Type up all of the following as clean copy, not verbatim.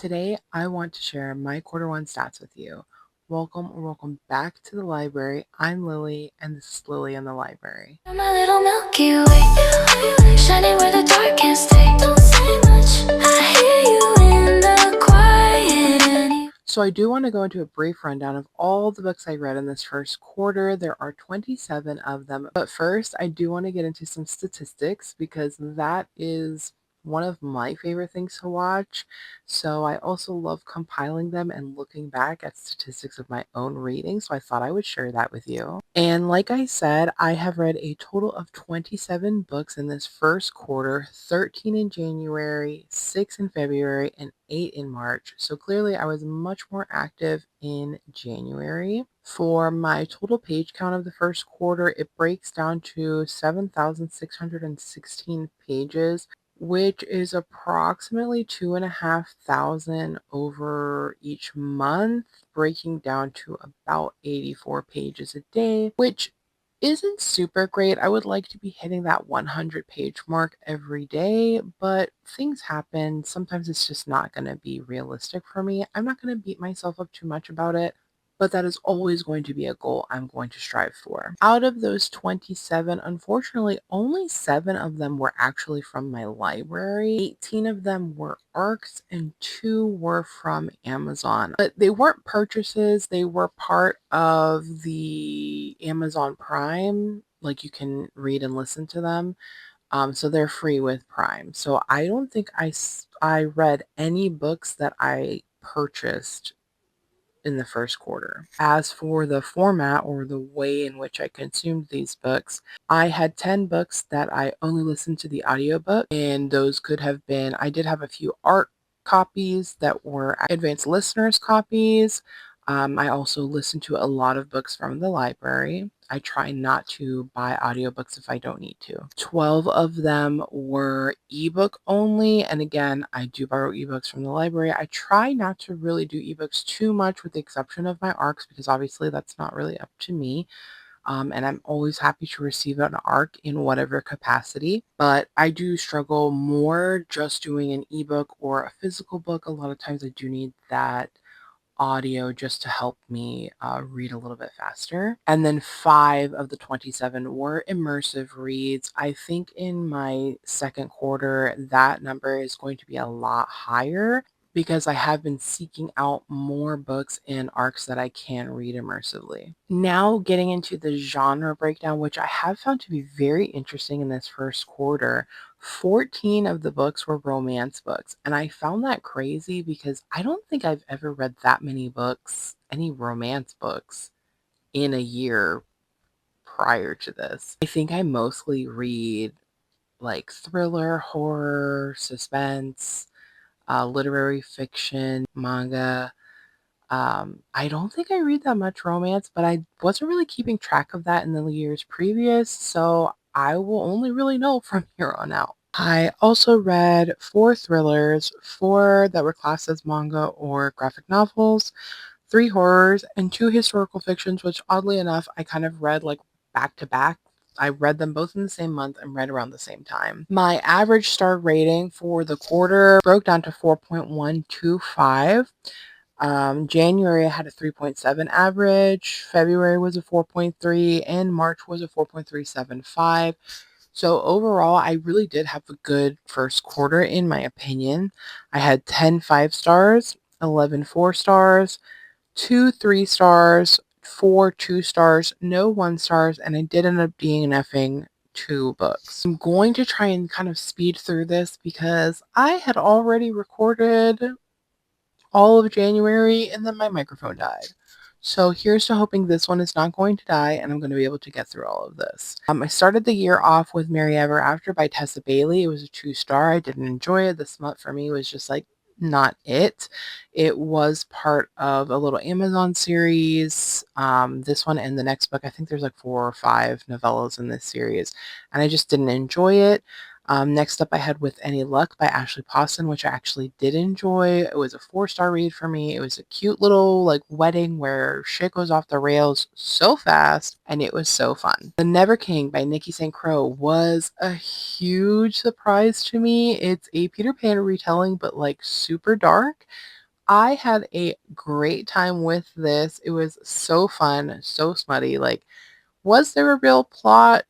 Today, I want to share my quarter one stats with you. Welcome or welcome back to the library. I'm Lily, and this is Lily in the library. My little Milky Way, shining where the dark can't stay. Don't say much, I hear you in the quiet. So I do want to go into a brief rundown of all the books I read in this first quarter. There are 27 of them. But first, I do want to get into some statistics because that is one of my favorite things to watch. So I also love compiling them and looking back at statistics of my own reading. So I thought I would share that with you. And like I said, I have read a total of 27 books in this first quarter, 13 in January, 6 in February, and 8 in March. So clearly I was much more active in January. For my total page count of the first quarter, it breaks down to 7,616 pages, which is approximately 2,500 over each month, breaking down to about 84 pages a day, which isn't super great. I would like to be hitting that 100 page mark every day, but things happen. Sometimes it's just not going to be realistic for me. I'm not going to beat myself up too much about it, but that is always going to be a goal I'm going to strive for. Out of those 27, unfortunately, only 7 of them were actually from my library. 18 of them were ARCs and 2 were from Amazon. But they weren't purchases, they were part of the Amazon Prime. Like, you can read and listen to them. So they're free with Prime. So I don't think I read any books that I purchased in the first quarter. As for the format or the way in which I consumed these books, I had 10 books that I only listened to the audiobook, and those could have been, I did have a few art copies that were advanced listeners copies. I also listened to a lot of books from the library. I try not to buy audiobooks if I don't need to. 12 of them were ebook only. And again, I do borrow ebooks from the library. I try not to really do ebooks too much with the exception of my ARCs because obviously that's not really up to me. And I'm always happy to receive an ARC in whatever capacity. But I do struggle more just doing an ebook or a physical book. A lot of times I do need that audio just to help me read a little bit faster. And then 5 of the 27 were immersive reads. I think in my second quarter, that number is going to be a lot higher because I have been seeking out more books and arcs that I can read immersively. Now, getting into the genre breakdown, which I have found to be very interesting in this first quarter. 14 of the books were romance books, and I found that crazy because I don't think I've ever read that many books, any romance books, in a year prior to this. I think I mostly read like thriller, horror, suspense, literary fiction, manga. I don't think I read that much romance, but I wasn't really keeping track of that in the years previous, so I will only really know from here on out. I also read 4 thrillers, 4 that were classed as manga or graphic novels, 3 horrors, and 2 historical fictions, which oddly enough, I kind of read like back to back. I read them both in the same month and read around the same time. My average star rating for the quarter broke down to 4.125. January I had a 3.7 average, February was a 4.3, and March was a 4.375. So overall, I really did have a good first quarter in my opinion. I had 10 5 stars, 11 4 stars, 2 3 stars, 4 2 stars, no 1 stars, and I did end up DNFing 2 books. I'm going to try and kind of speed through this because I had already recorded all of January and then my microphone died. So here's to hoping this one is not going to die and I'm going to be able to get through all of this. I started the year off with Mary Ever After by Tessa Bailey. It was a 2 star. I didn't enjoy it. This month for me was just like not it. It was part of a little Amazon series. This one and the next book, I think there's like 4 or 5 novellas in this series, and I just didn't enjoy it. Next up, I had With Any Luck by Ashley Poston, which I actually did enjoy. It was a 4-star read for me. It was a cute little like wedding where shit goes off the rails so fast, and it was so fun. The Never King by Nikki St. Crow was a huge surprise to me. It's a Peter Pan retelling, but like super dark. I had a great time with this. It was so fun, so smutty. Like, was there a real plot?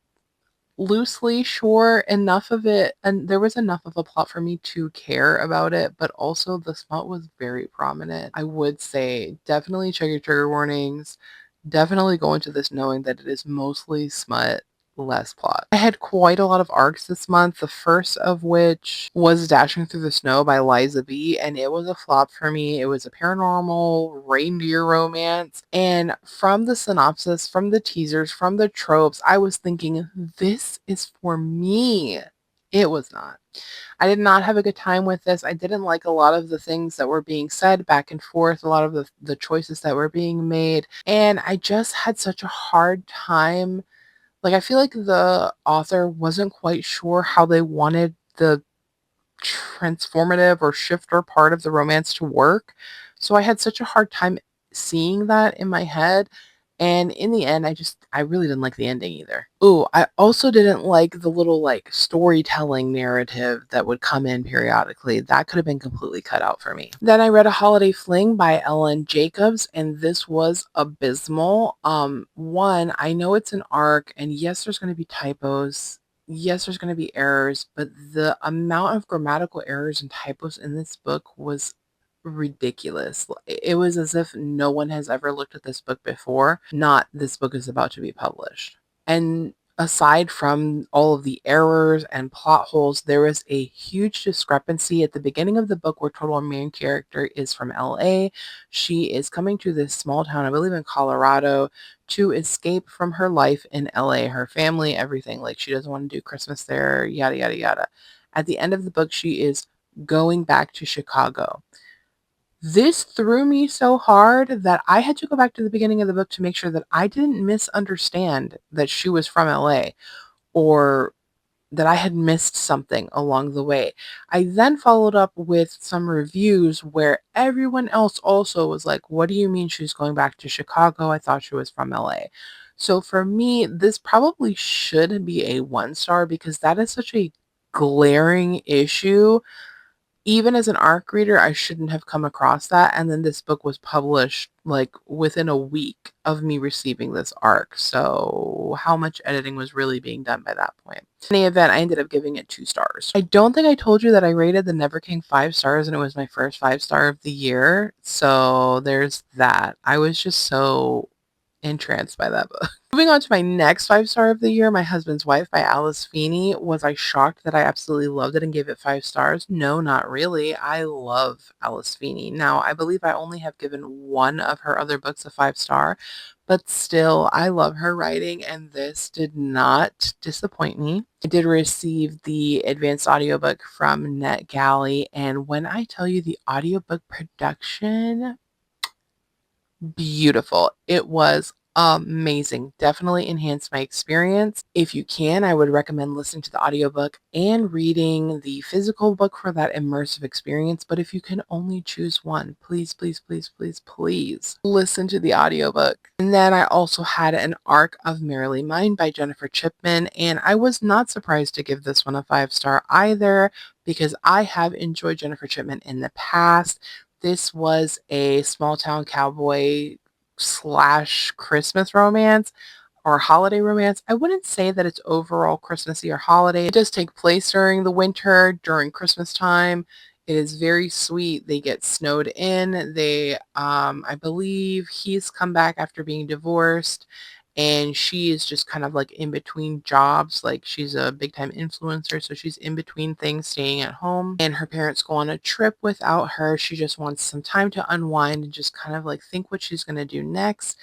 Loosely, sure, enough of it, and there was enough of a plot for me to care about it, but also the smut was very prominent. I would say definitely check your trigger warnings. Definitely go into this knowing that it is mostly smut, less plot. I had quite a lot of arcs this month, the first of which was Dashing Through the Snow by Liza B, and it was a flop for me. It was a paranormal reindeer romance, and from the synopsis, from the teasers, from the tropes, I was thinking, this is for me. It was not. I did not have a good time with this. I didn't like a lot of the things that were being said back and forth, a lot of the choices that were being made. And I just had such a hard time. Like, I feel like the author wasn't quite sure how they wanted the transformative or shifter part of the romance to work. So I had such a hard time seeing that in my head. And in the end, I really didn't like the ending either. Ooh, I also didn't like the little like storytelling narrative that would come in periodically. That could have been completely cut out for me. Then I read A Holiday Fling by Ellen Jacobs, and this was abysmal. One, I know it's an arc, and yes, there's going to be typos. Yes, there's going to be errors, but the amount of grammatical errors and typos in this book was ridiculous. It was as if no one has ever looked at this book before, not this book is about to be published. And aside from all of the errors and plot holes, there is a huge discrepancy at the beginning of the book. We're told our main character is from LA. She is coming to this small town, I believe in Colorado, to escape from her life in LA, her family, everything. Like, she doesn't want to do Christmas there, yada, yada, yada. At the end of the book, she is going back to Chicago. This threw me so hard that I had to go back to the beginning of the book to make sure that I didn't misunderstand that she was from LA, or that I had missed something along the way. I then followed up with some reviews where everyone else also was like, what do you mean she's going back to Chicago? I thought she was from LA. So for me, this probably should be a 1-star because that is such a glaring issue. Even as an ARC reader, I shouldn't have come across that. And then this book was published like within a week of me receiving this ARC. So how much editing was really being done by that point? In any event, I ended up giving it 2 stars. I don't think I told you that I rated The Never King 5 stars and it was my first 5-star of the year. So there's that. I was just so entranced by that book. Moving on to my next 5-star of the year, My Husband's Wife by Alice Feeney. Was I shocked that I absolutely loved it and gave it 5 stars? No, not really. I love Alice Feeney. Now, I believe I only have given one of her other books a 5-star, but still, I love her writing, and this did not disappoint me. I did receive the advanced audiobook from NetGalley, and when I tell you the audiobook production, beautiful. It was amazing. Definitely enhanced my experience. If you can, I would recommend listening to the audiobook and reading the physical book for that immersive experience. But if you can only choose one, please, please, please, please, please listen to the audiobook. And then I also had an arc of Merrily Mine by Jennifer Chipman, and I was not surprised to give this one a 5-star either because I have enjoyed Jennifer Chipman in the past. This was a small town cowboy slash Christmas romance or holiday romance. I wouldn't say that it's overall Christmassy or holiday. It does take place during the winter, during Christmas time. It is very sweet. They get snowed in. I believe he's come back after being divorced, and she is just kind of like in between jobs. Like, she's a big time influencer, so she's in between things, staying at home, and her parents go on a trip without her. She just wants some time to unwind and just kind of like think what she's going to do next.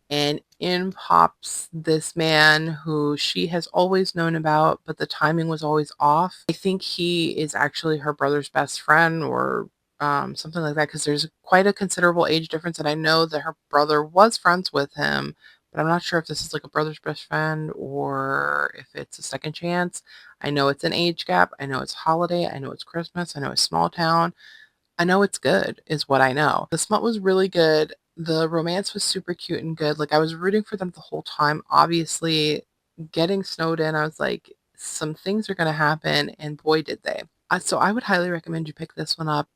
And in pops this man who she has always known about, but the timing was always off. I think he is actually her brother's best friend, or something like that, because there's quite a considerable age difference. And I know that her brother was friends with him, but I'm not sure if this is like a brother's best friend or if it's a second chance. I know it's an age gap. I know it's holiday. I know it's Christmas. I know it's small town. I know it's good, is what I know. The smut was really good. The romance was super cute and good. Like, I was rooting for them the whole time. Obviously, getting snowed in, I was like, some things are going to happen, and boy, did they. So I would highly recommend you pick this one up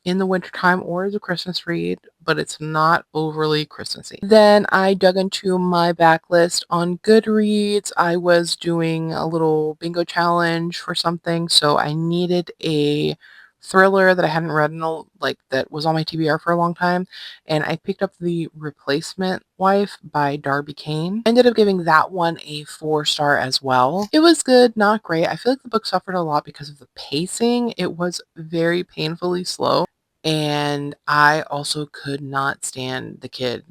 in the wintertime or as a Christmas read, but it's not overly Christmassy. Then I dug into my backlist on Goodreads. I was doing a little bingo challenge for something, so I needed a thriller that I hadn't read in that was on my TBR for a long time, and I picked up The Replacement Wife by Darby Kane. I ended up giving that one a 4-star as well. It was good, not great. I feel like the book suffered a lot because of the pacing. It was very painfully slow. And I also could not stand the kid,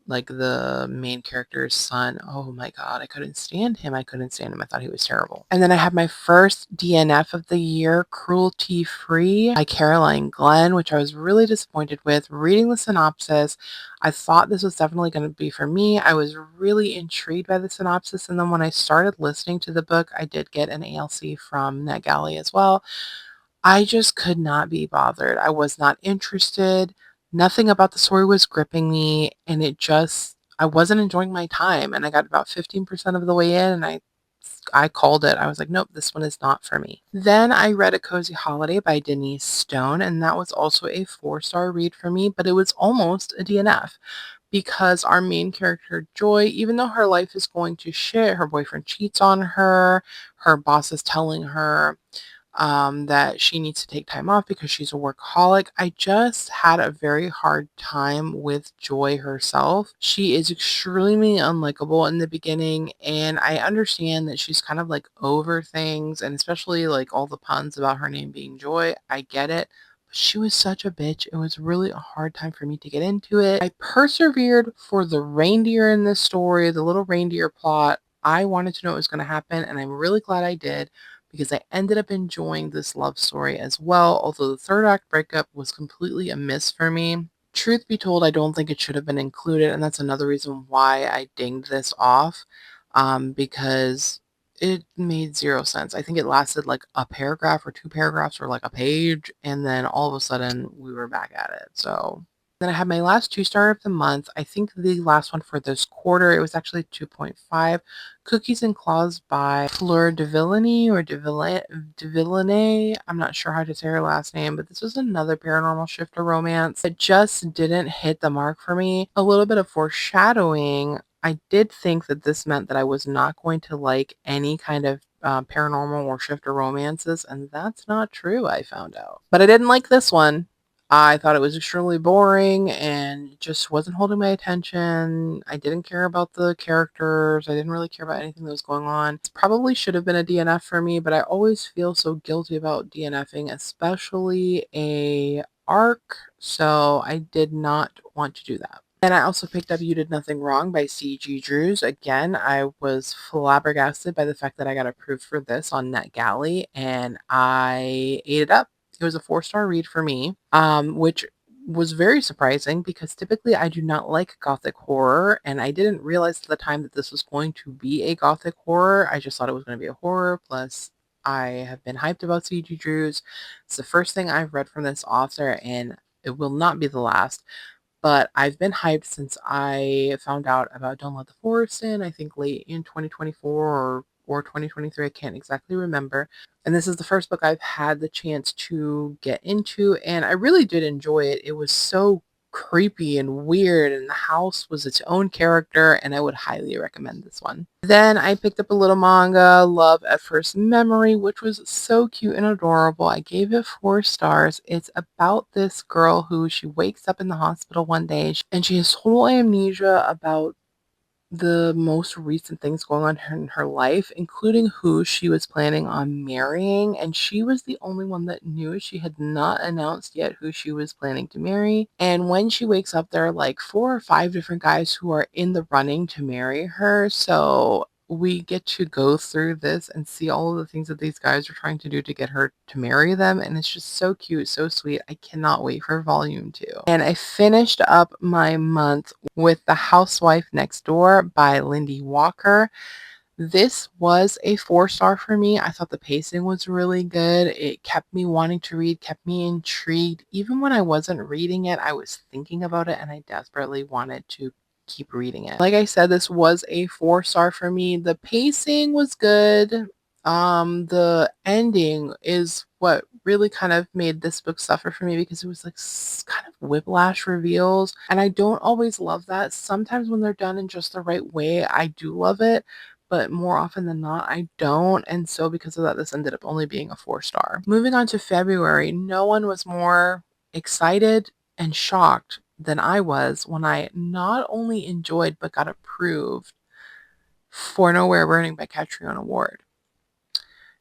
like the main character's son. Oh my god, I couldn't stand him. I couldn't stand him. I thought he was terrible. And then I had my first DNF of the year, Cruelty Free by Caroline Glenn, which I was really disappointed with. Reading the synopsis, I thought this was definitely going to be for me. I was really intrigued by the synopsis. And then when I started listening to the book, I did get an ALC from NetGalley as well. I just could not be bothered. I was not interested. Nothing about the story was gripping me, and I wasn't enjoying my time. And I got about 15% of the way in, and I called it. I was like, nope, this one is not for me. Then I read A Cozy Holiday by Denise Stone, and that was also a 4-star read for me, but it was almost a DNF because our main character, Joy, even though her life is going to shit, her boyfriend cheats on her, her boss is telling her that she needs to take time off because she's a workaholic. I just had a very hard time with Joy herself. She is extremely unlikable in the beginning, and I understand that she's kind of like over things, and especially like all the puns about her name being Joy. I get it. But she was such a bitch. It was really a hard time for me to get into it. I persevered for the reindeer in this story, the little reindeer plot. I wanted to know what was going to happen, and I'm really glad I did because I ended up enjoying this love story as well, although the third act breakup was completely a miss for me. Truth be told, I don't think it should have been included, and that's another reason why I dinged this off, because it made zero sense. I think it lasted like a paragraph or two paragraphs or like a page, and then all of a sudden we were back at it. So then I had my last 2-star of the month. I think the last one for this quarter, it was actually 2.5. Cookies and Claws by Fleur de Villani or de Villeneuve. I'm not sure how to say her last name, but this was another paranormal shifter romance. It just didn't hit the mark for me. A little bit of foreshadowing. I did think that this meant that I was not going to like any kind of paranormal or shifter romances, and that's not true, I found out. But I didn't like this one. I thought it was extremely boring and just wasn't holding my attention. I didn't care about the characters. I didn't really care about anything that was going on. This probably should have been a DNF for me, but I always feel so guilty about DNFing, especially a arc, so I did not want to do that. And I also picked up You Did Nothing Wrong by C.G. Drews. Again, I was flabbergasted by the fact that I got approved for this on NetGalley, and I ate it up. It was a 4-star read for me, which was very surprising because typically I do not like gothic horror, and I didn't realize at the time that this was going to be a gothic horror. I just thought it was going to be a horror. Plus, I have been hyped about C.G. Drews. It's the first thing I've read from this author, and it will not be the last. But I've been hyped since I found out about Don't Let the Forest In, I think late in 2024 or 2023, I can't exactly remember. And this is the first book I've had the chance to get into, and I really did enjoy it. It was so creepy and weird, and the house was its own character, and I would highly recommend this one. Then I picked up a little manga, Love at First Memory, which was so cute and adorable. I gave it 4 stars. It's about this girl who she wakes up in the hospital one day and she has total amnesia about the most recent things going on in her life, including who she was planning on marrying, and she was the only one that knew. She had not announced yet who she was planning to marry. And when she wakes up, there are like 4 or 5 different guys who are in the running to marry her. So we get to go through this and see all of the things that these guys are trying to do to get her to marry them. And it's just so cute, so sweet. I cannot wait for volume 2. And I finished up my month with The Housewife Next Door by Lindy Walker. This was a 4-star for me. I thought the pacing was really good. It kept me wanting to read, kept me intrigued. Even when I wasn't reading it, I was thinking about it and I desperately wanted to keep reading it. Like I said, this was a 4-star for me. The pacing was good. The ending is what really kind of made this book suffer for me because it was like kind of whiplash reveals, and I don't always love that. Sometimes when they're done in just the right way, I do love it, but more often than not, I don't. And so because of that, this ended up only being a 4-star. Moving on to February, no one was more excited and shocked than I was when I not only enjoyed but got approved for Nowhere Burning by Catriona Ward.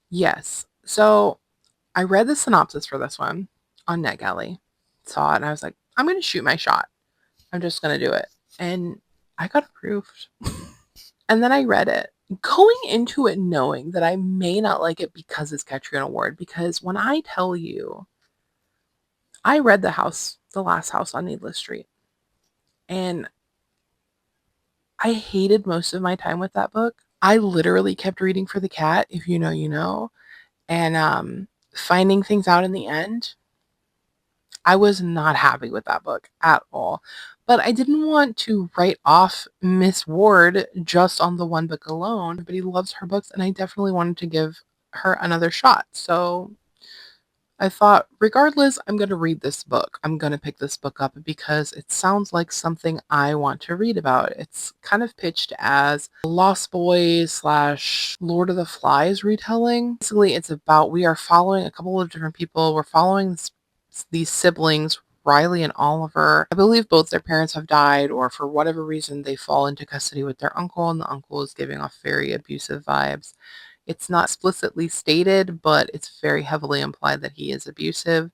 Yes. So I read the synopsis for this one on NetGalley, saw it, and I was like, I'm going to shoot my shot. I'm just going to do it. And I got approved. And then I read it, going into it knowing that I may not like it because it's Catriona Ward. Because when I tell you, I read the last house on Needless Street, and I hated most of my time with that book. I literally kept reading for the cat, if you know, you know, and finding things out in the end. I was not happy with that book at all. But I didn't want to write off Miss Ward just on the one book alone. Everybody loves her books, and I definitely wanted to give her another shot. So I thought, regardless, I'm going to read this book. I'm going to pick this book up because it sounds like something I want to read about. It's kind of pitched as a Lost Boys slash Lord of the Flies retelling. Basically, it's about we are following a couple of different people. We're following these siblings, Riley and Oliver. I believe both their parents have died, or for whatever reason, they fall into custody with their uncle, and the uncle is giving off very abusive vibes. It's not explicitly stated, but it's very heavily implied that he is abusive.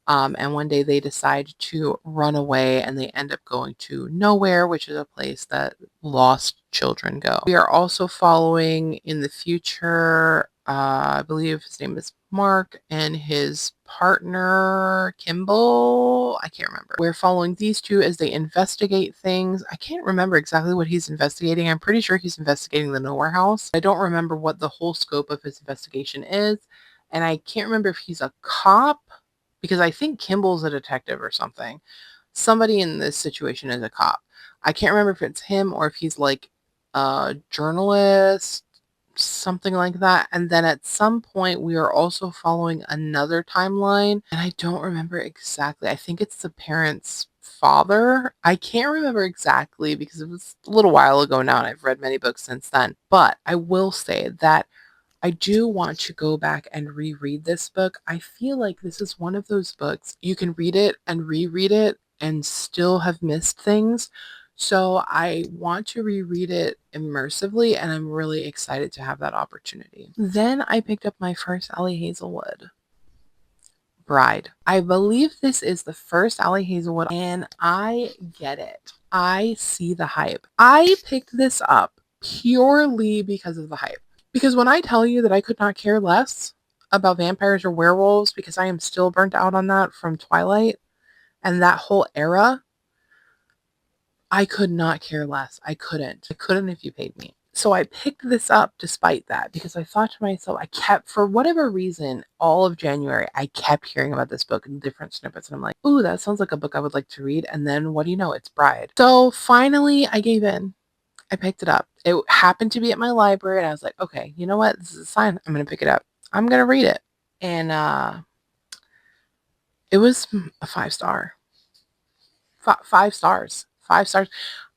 And one day they decide to run away and they end up going to Nowhere, which is a place that lost children go. We are also following in the future, I believe his name is Mark and his partner, Kimball. I can't remember. We're following these two as they investigate things. I can't remember exactly what he's investigating. I'm pretty sure he's investigating the Nowhere House. I don't remember what the whole scope of his investigation is. And I can't remember if he's a cop because I think Kimball's a detective or something. Somebody in this situation is a cop. I can't remember if it's him or if he's like a journalist, something like that. And then at some point, we are also following another timeline, and I don't remember exactly. I think it's the parents' father. I can't remember exactly because it was a little while ago now, and I've read many books since then. But I will say that I do want to go back and reread this book. I feel like this is one of those books you can read it and reread it and still have missed things. So I want to reread it immersively, and I'm really excited to have that opportunity. Then I picked up my first Ellie Hazelwood, Bride. I believe this is the first Ellie Hazelwood, and I get it. I see the hype. I picked this up purely because of the hype. Because when I tell you that I could not care less about vampires or werewolves because I am still burnt out on that from Twilight and that whole era, I could not care less. I couldn't. I couldn't if you paid me. So I picked this up despite that because I thought to myself, for whatever reason, all of January, I kept hearing about this book in different snippets. And I'm like, ooh, that sounds like a book I would like to read. And then what do you know? It's Bride. So finally, I gave in. I picked it up. It happened to be at my library, and I was like, okay, you know what? This is a sign. I'm going to pick it up. I'm going to read it. And it was a 5-star. 5 stars. 5 stars.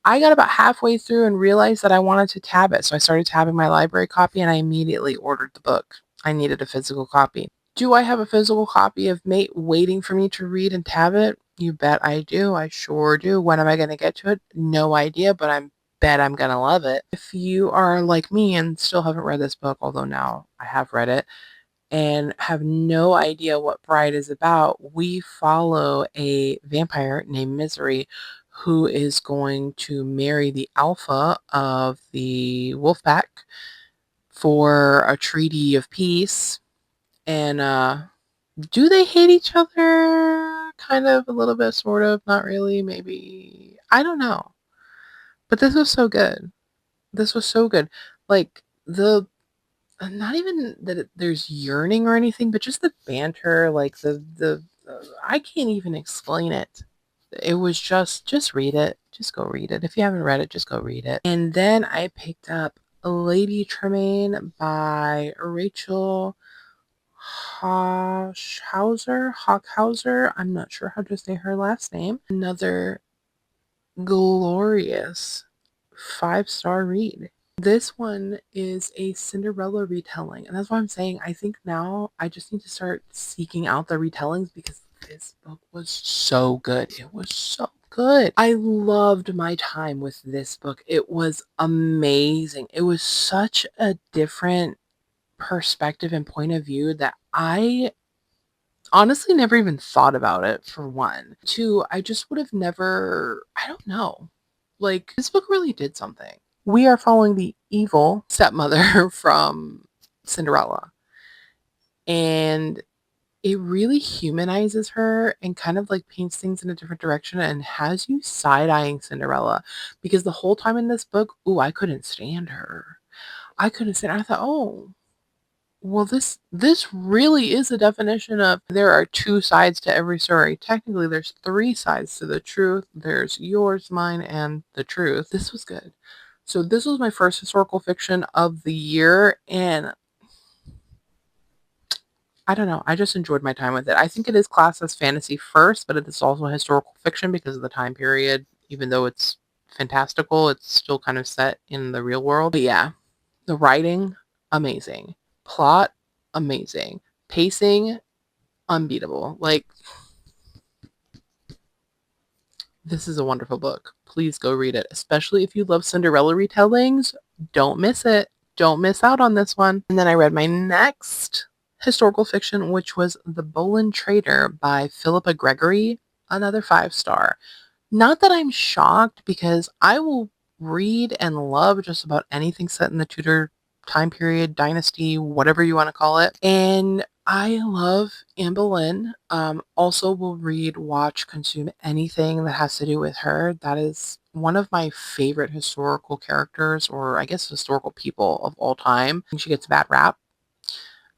I got about halfway through and realized that I wanted to tab it. So I started tabbing my library copy, and I immediately ordered the book. I needed a physical copy. Do I have a physical copy of Mate waiting for me to read and tab it? You bet I do. I sure do. When am I going to get to it? No idea, but I bet I'm going to love it. If you are like me and still haven't read this book, although now I have read it, and have no idea what Bride is about, we follow a vampire named Misery who is going to marry the alpha of the wolf pack for a treaty of peace. And do they hate each other? Kind of, a little bit, sort of, not really, maybe. I don't know. But this was so good. This was so good. Like, the not even that there's yearning or anything, but just the banter, like I can't even explain it. It was just read it. Just go read it. If you haven't read it, just go read it. And then I picked up Lady Tremaine by Rachel Hockhauser. I'm not sure how to say her last name. Another glorious 5-star read. This one is a Cinderella retelling, and that's why I'm saying I think now I just need to start seeking out the retellings because this book was so good. It was so good. I loved my time with this book. It was amazing. It was such a different perspective and point of view that I honestly never even thought about it, for one. Two, I just would have never, I don't know. Like, this book really did something. We are following the evil stepmother from Cinderella, and it really humanizes her and kind of like paints things in a different direction and has you side eyeing Cinderella because the whole time in this book, ooh, I couldn't stand her. I couldn't stand her. I thought, oh, well, this really is a definition of there are two sides to every story. Technically, there's three sides to the truth. There's yours, mine, and the truth. This was good. So this was my first historical fiction of the year, and I don't know. I just enjoyed my time with it. I think it is classed as fantasy first, but it is also historical fiction because of the time period. Even though it's fantastical, it's still kind of set in the real world. But yeah, the writing, amazing. Plot, amazing. Pacing, unbeatable. Like, this is a wonderful book. Please go read it, especially if you love Cinderella retellings. Don't miss it. Don't miss out on this one. And then I read my next historical fiction, which was The Boleyn Trader by Philippa Gregory, another 5-star. Not that I'm shocked because I will read and love just about anything set in the Tudor time period, dynasty, whatever you want to call it. And I love Anne Boleyn. Also will read, watch, consume anything that has to do with her. That is one of my favorite historical characters, or I guess historical people of all time. I think she gets a bad rap.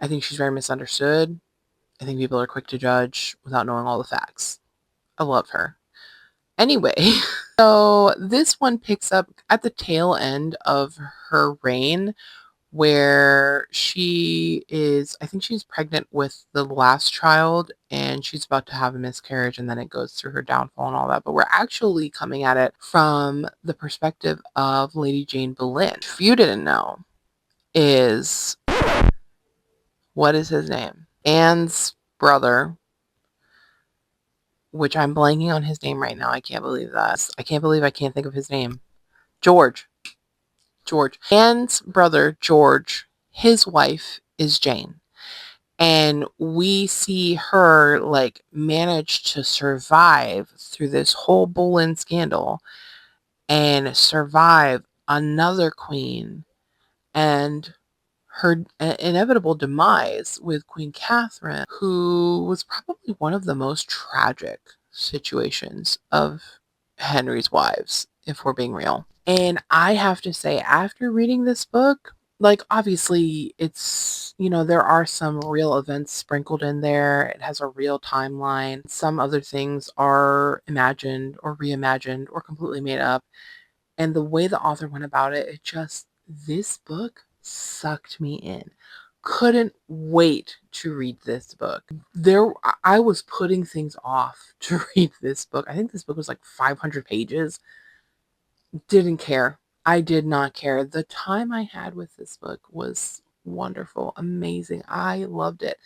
I think she's very misunderstood. I think people are quick to judge without knowing all the facts. I love her. Anyway, so this one picks up at the tail end of her reign where I think she's pregnant with the last child and she's about to have a miscarriage and then it goes through her downfall and all that. But we're actually coming at it from the perspective of Lady Jane Boleyn. If you didn't know, is what is his name? Anne's brother, which I'm blanking on his name right now. I can't believe that. I can't believe I can't think of his name. George. Anne's brother, George, his wife is Jane. And we see her like manage to survive through this whole Boleyn scandal and survive another queen and her inevitable demise with Queen Catherine, who was probably one of the most tragic situations of Henry's wives, if we're being real. And I have to say, after reading this book, like obviously it's, there are some real events sprinkled in there. It has a real timeline. Some other things are imagined or reimagined or completely made up. And the way the author went about it, this book sucked me in. Couldn't wait to read this book. I was putting things off to read this book. I think this book was like 500 pages. Didn't care. I did not care. The time I had with this book was wonderful, amazing. I loved it.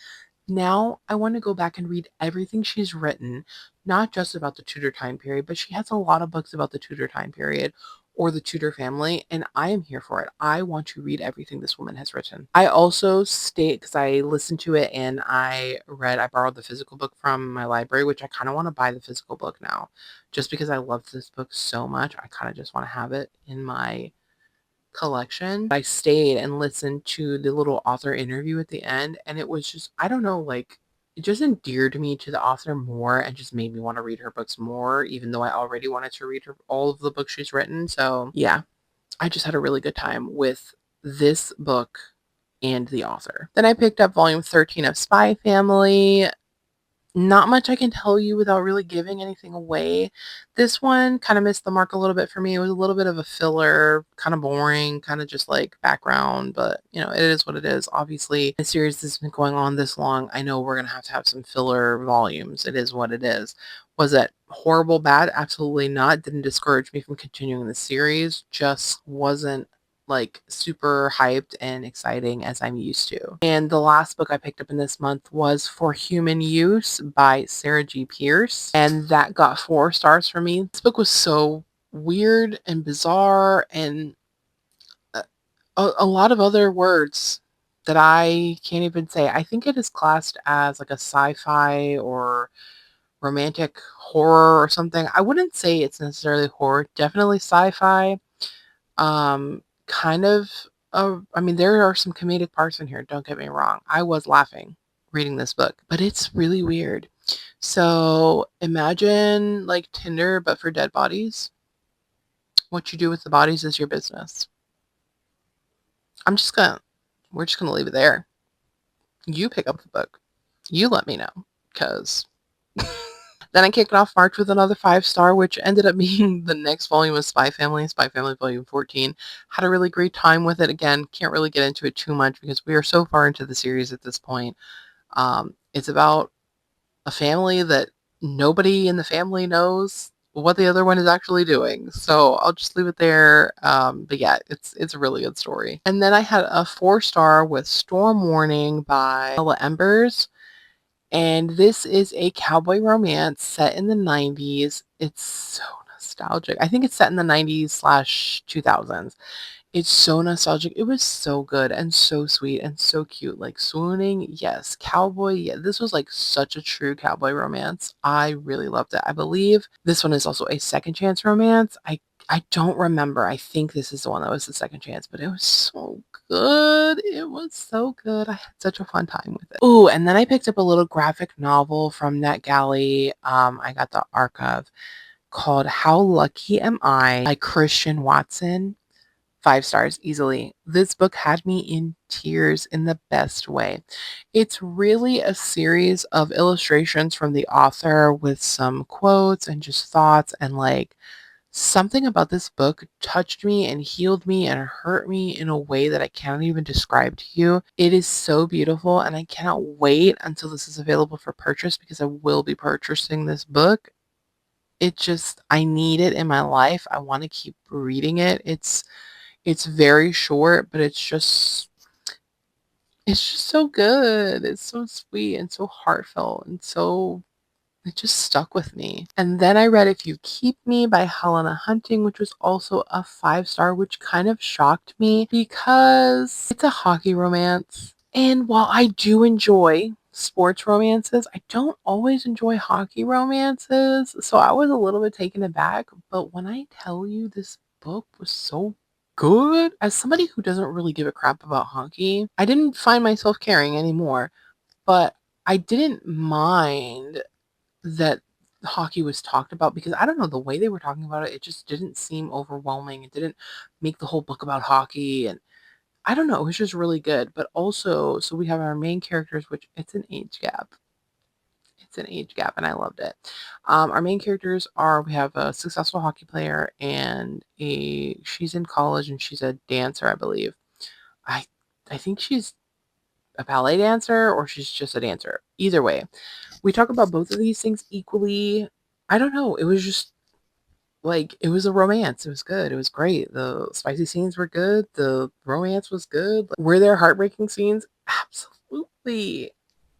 Now I want to go back and read everything she's written, not just about the Tudor time period, but she has a lot of books about the Tudor time period or the Tudor family, and I am here for it. I want to read everything this woman has written. I also because I listened to it and I borrowed the physical book from my library, which I kind of want to buy the physical book now, just because I love this book so much. I kind of just want to have it in my collection. I stayed and listened to the little author interview at the end, and it was just, I don't know, like, it just endeared me to the author more and just made me want to read her books more, even though I already wanted to read all of the books she's written. So, yeah, I just had a really good time with this book and the author. Then I picked up volume 13 of Spy Family. Not much I can tell you without really giving anything away. This one kind of missed the mark a little bit for me. It was a little bit of a filler, kind of boring, kind of just like background, but you know, it is what it is. Obviously, the series has been going on this long. I know we're going to have some filler volumes. It is what it is. Was it horrible, bad? Absolutely not. Didn't discourage me from continuing the series. Just wasn't like super hyped and exciting as I'm used to. And the last book I picked up in this month was For Human Use by Sarah G. Pierce, and that got 4 stars for me. This book was so weird and bizarre and a lot of other words that I can't even say. I think it is classed as like a sci-fi or romantic horror or something. I wouldn't say it's necessarily horror, definitely sci-fi. Kind of, I mean, there are some comedic parts in here, don't get me wrong. I was laughing reading this book, but it's really weird. So imagine like Tinder, but for dead bodies. What you do with the bodies is your business. We're just gonna leave it there. You pick up the book. You let me know, because then I kicked off March with another 5-star, which ended up being the next volume of Spy Family Volume 14. Had a really great time with it. Again, can't really get into it too much because we are so far into the series at this point. It's about a family that nobody in the family knows what the other one is actually doing. So I'll just leave it there. But yeah, it's a really good story. And then I had a 4-star with Storm Warning by Ella Embers. And this is a cowboy romance set in the 90s. It's so nostalgic. I think it's set in the 90s/2000s. It's so nostalgic. It was so good and so sweet and so cute. Like swooning, yes. Cowboy, yeah. This was like such a true cowboy romance. I really loved it. I believe this one is also a second chance romance. I don't remember. I think this is the one that was the second chance, but it was so good. It was so good. I had such a fun time with it. Oh, and then I picked up a little graphic novel from NetGalley. I got the archive called How Lucky Am I by Christian Watson. 5 stars easily. This book had me in tears in the best way. It's really a series of illustrations from the author with some quotes and just thoughts, and like something about this book touched me and healed me and hurt me in a way that I can't even describe to you. It is so beautiful, and I cannot wait until this is available for purchase because I will be purchasing this book. I need it in my life. I want to keep reading it. It's very short, but it's just so good. It's so sweet and so heartfelt and so it just stuck with me. And then I read If You Keep Me by Helena Hunting, which was also a 5-star, which kind of shocked me because it's a hockey romance. And while I do enjoy sports romances, I don't always enjoy hockey romances. So I was a little bit taken aback. But when I tell you this book was so good, as somebody who doesn't really give a crap about hockey, I didn't find myself caring anymore. But I didn't mind that hockey was talked about because I don't know, the way they were talking about it, it just didn't seem overwhelming. It didn't make the whole book about hockey, and I don't know, it was just really good. But also, so we have our main characters, which it's an age gap. It's an age gap, and I loved it. Our main characters are we have a successful hockey player and a she's in college and she's a dancer, I believe. I I think she's a ballet dancer or she's just a dancer. Either way, we talk about both of these things equally. I don't know. It was just like it was a romance. It was good. It was great. The spicy scenes were good. The romance was good. Like, were there heartbreaking scenes? Absolutely.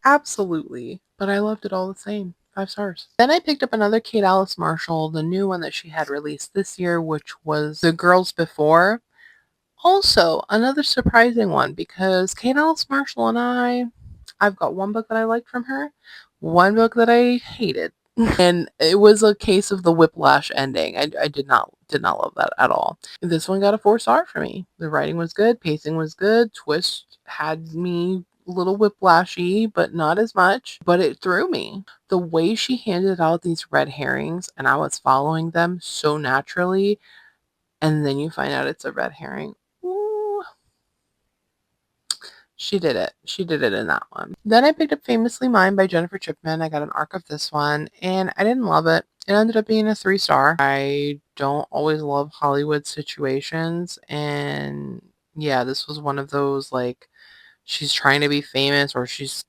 Absolutely. But I loved it all the same. 5 stars. Then I picked up another Kate Alice Marshall, the new one that she had released this year, which was The Girls Before. Also, another surprising one because Kate Alice Marshall and I've got one book that I liked from her, one book that I hated. And it was a case of the whiplash ending. I did not love that at all. This one got a 4-star for me. The writing was good, pacing was good, twist had me a little whiplashy, but not as much, but it threw me. The way she handed out these red herrings and I was following them so naturally, and then you find out it's a red herring. Ooh, She did it. She did it in that one. Then I picked up Famously Mine by Jennifer Chipman. I got an arc of this one, and I didn't love it. It ended up being a 3 star. I don't always love Hollywood situations, and yeah, this was one of those like she's trying to be famous or she's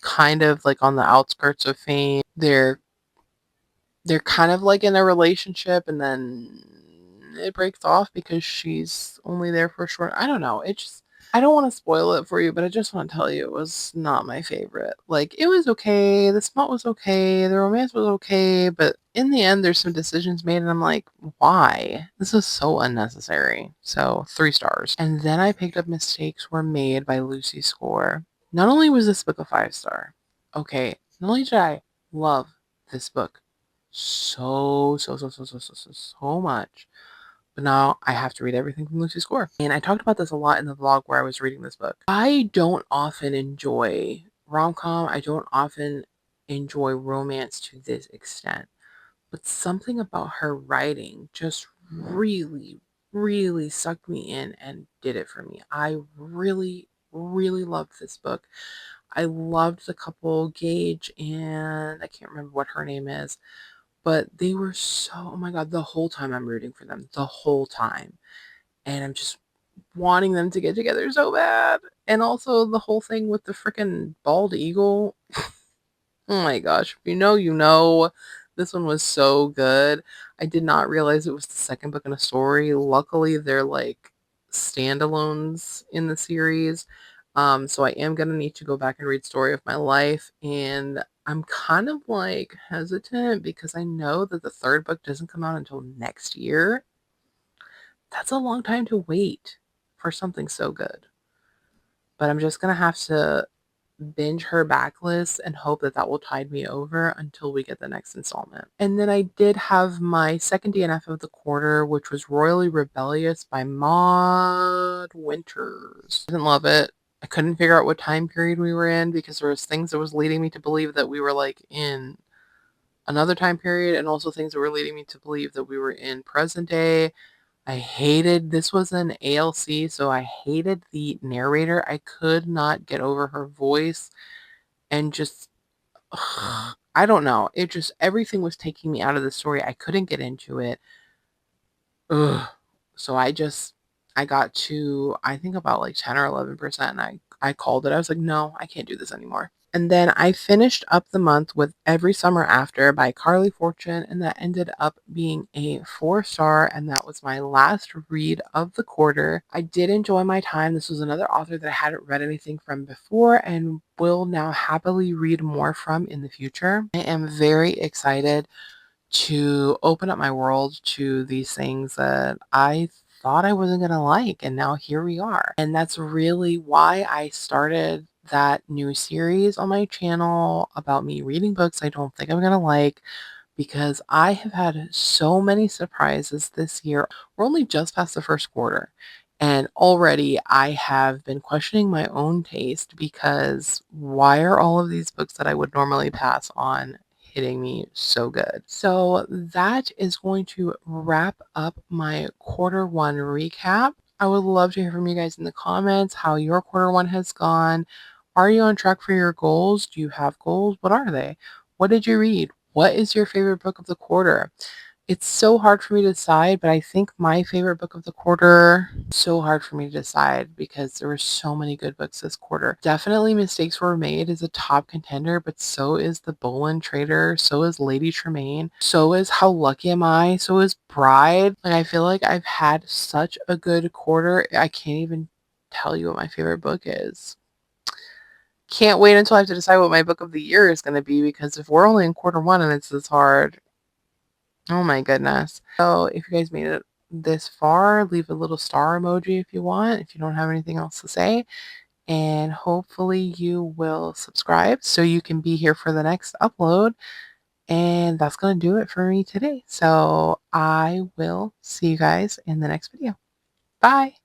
kind of like on the outskirts of fame. They're kind of like in a relationship and then it breaks off because she's only there for a short. I don't know. It just I don't want to spoil it for you, but I just want to tell you it was not my favorite. Like it was okay, the smut was okay, the romance was okay, but in the end there's some decisions made and I'm like, why? This is so unnecessary. So 3 stars. And then I picked up Mistakes Were Made by Lucy Score. Not only was this book a 5 star, okay, not only did I love this book so much. But now I have to read everything from Lucy Score. And I talked about this a lot in the vlog where I was reading this book. I don't often enjoy rom-com. I don't often enjoy romance to this extent. But something about her writing just really sucked me in and did it for me. I really loved this book. I loved the couple, Gage and I can't remember what her name is, but they were so, oh my god, the whole time I'm rooting for them, the whole time. And I'm just wanting them to get together so bad. And also the whole thing with the freaking bald eagle. Oh my gosh, if you know, you know. This one was so good. I did not realize it was the second book in a story. Luckily, they're like standalones in the series. So I am gonna need to go back and read Story of My Life, and I'm kind of like hesitant because I know that the third book doesn't come out until next year. That's a long time to wait for something so good. But I'm just gonna have to binge her backlist and hope that that will tide me over until we get the next installment. And then I did have my second DNF of the quarter, which was Royally Rebellious by Maud Winters. I didn't love it. I couldn't figure out what time period we were in because there was things that was leading me to believe that we were like in another time period and also things that were leading me to believe that we were in present day. I hated this was an ALC, so I hated the narrator. I could not get over her voice and just I don't know. It just everything was taking me out of the story. I couldn't get into it. Ugh. So I got to I think about like 10 or 11% and I called it. I was like, "No, I can't do this anymore." And then I finished up the month with Every Summer After by Carly Fortune, and that ended up being a 4 star, and that was my last read of the quarter. I did enjoy my time. This was another author that I hadn't read anything from before and will now happily read more from in the future. I am very excited to open up my world to these things that I thought I wasn't going to like. And now here we are. And that's really why I started that new series on my channel about me reading books I don't think I'm going to like because I have had so many surprises this year. We're only just past the first quarter. And already I have been questioning my own taste because why are all of these books that I would normally pass on hitting me so good? So that is going to wrap up my quarter one recap. I would love to hear from you guys in the comments how your quarter one has gone. Are you on track for your goals? Do you have goals? What are they? What did you read? What is your favorite book of the quarter? It's so hard for me to decide, but I think my favorite book of the quarter, so hard for me to decide because there were so many good books this quarter. Definitely Mistakes Were Made is a top contender, but so is The Boleyn Trader, so is Lady Tremaine, so is How Lucky Am I, so is Bride. Like I feel like I've had such a good quarter, I can't even tell you what my favorite book is. Can't wait until I have to decide what my book of the year is going to be because if we're only in quarter one and it's this hard, oh my goodness. So if you guys made it this far, leave a little star emoji if you want, if you don't have anything else to say. And hopefully you will subscribe so you can be here for the next upload. And that's going to do it for me today. So I will see you guys in the next video. Bye.